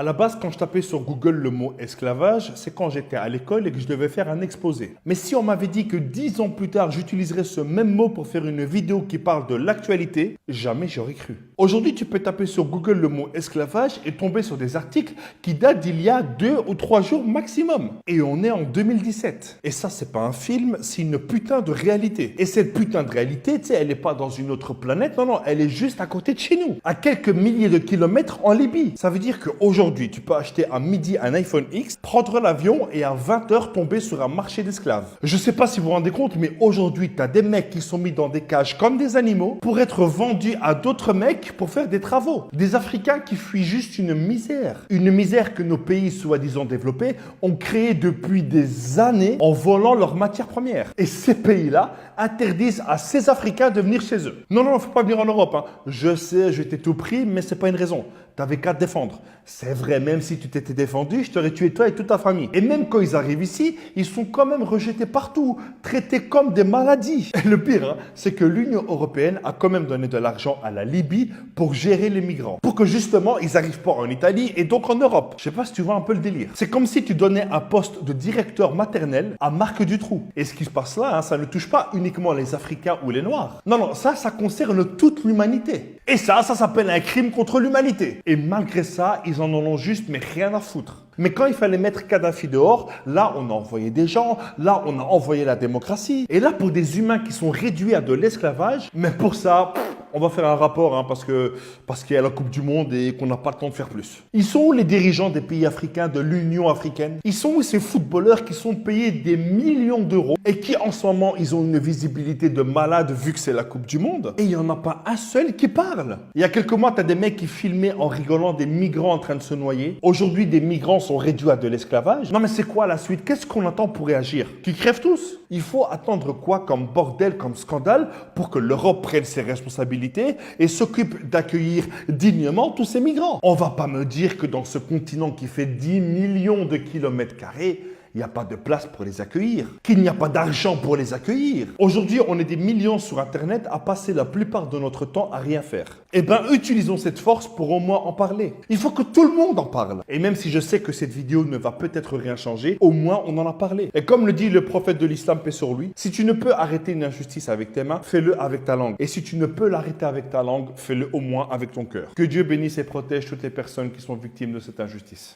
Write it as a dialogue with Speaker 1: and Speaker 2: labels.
Speaker 1: À la base, quand je tapais sur Google le mot esclavage, c'est quand j'étais à l'école et que je devais faire un exposé. Mais si on m'avait dit que 10 ans plus tard, j'utiliserais ce même mot pour faire une vidéo qui parle de l'actualité, jamais j'aurais cru. Aujourd'hui, tu peux taper sur Google le mot esclavage et tomber sur des articles qui datent d'il y a 2 ou 3 jours maximum. Et on est en 2017. Et ça, c'est pas un film, c'est une putain de réalité. Et cette putain de réalité, tu sais, elle n'est pas dans une autre planète, non, elle est juste à côté de chez nous, à quelques milliers de kilomètres en Libye. Ça veut dire qu'aujourd'hui, tu peux acheter à midi un iPhone X, prendre l'avion et à 20h tomber sur un marché d'esclaves. Je sais pas si vous vous rendez compte, mais aujourd'hui, tu as des mecs qui sont mis dans des cages comme des animaux pour être vendus à d'autres mecs pour faire des travaux. Des Africains qui fuient juste une misère. Une misère que nos pays soi-disant développés ont créée depuis des années en volant leurs matières premières. Et ces pays-là interdisent à ces Africains de venir chez eux. Non, il ne faut pas venir en Europe. Je sais, je t'ai tout pris, mais ce n'est pas une raison. Tu n'avais qu'à te défendre. C'est vrai, même si tu t'étais défendu, je t'aurais tué toi et toute ta famille. Et même quand ils arrivent ici, ils sont quand même rejetés partout, traités comme des maladies. Et le pire, c'est que l'Union européenne a quand même donné de l'argent à la Libye pour gérer les migrants. Pour que justement, ils n'arrivent pas en Italie et donc en Europe. Je sais pas si tu vois un peu le délire. C'est comme si tu donnais un poste de directeur maternel à Marc Dutroux. Et ce qui se passe là, ça ne touche pas uniquement les Africains ou les Noirs. Non, ça concerne toute l'humanité. Et ça s'appelle un crime contre l'humanité. Et malgré ça, ils en ont juste mais rien à foutre. Mais quand il fallait mettre Kadhafi dehors, là, on a envoyé des gens, là, on a envoyé la démocratie. Et là, pour des humains qui sont réduits à de l'esclavage, mais pour ça, on va faire un rapport parce qu'il y a la Coupe du Monde et qu'on n'a pas le temps de faire plus. Ils sont où les dirigeants des pays africains, de l'Union africaine? Ils sont où ces footballeurs qui sont payés des millions d'euros et qui, en ce moment, ils ont une visibilité de malade vu que c'est la Coupe du Monde? Et il n'y en a pas un seul qui parle. Il y a quelques mois, tu as des mecs qui filmaient en rigolant des migrants en train de se noyer. Aujourd'hui, des migrants sont réduits à de l'esclavage. Non, mais c'est quoi la suite? Qu'est-ce qu'on attend pour réagir? Qu'ils crèvent tous? Il faut attendre quoi comme bordel, comme scandale pour que l'Europe prenne ses responsabilités et s'occupe d'accueillir dignement tous ces migrants? On va pas me dire que dans ce continent qui fait 10 millions de kilomètres carrés, il n'y a pas de place pour les accueillir, qu'il n'y a pas d'argent pour les accueillir. Aujourd'hui, on est des millions sur Internet à passer la plupart de notre temps à rien faire. Eh bien, utilisons cette force pour au moins en parler. Il faut que tout le monde en parle. Et même si je sais que cette vidéo ne va peut-être rien changer, au moins on en a parlé. Et comme le dit le prophète de l'islam, paix sur lui, si tu ne peux arrêter une injustice avec tes mains, fais-le avec ta langue. Et si tu ne peux l'arrêter avec ta langue, fais-le au moins avec ton cœur. Que Dieu bénisse et protège toutes les personnes qui sont victimes de cette injustice.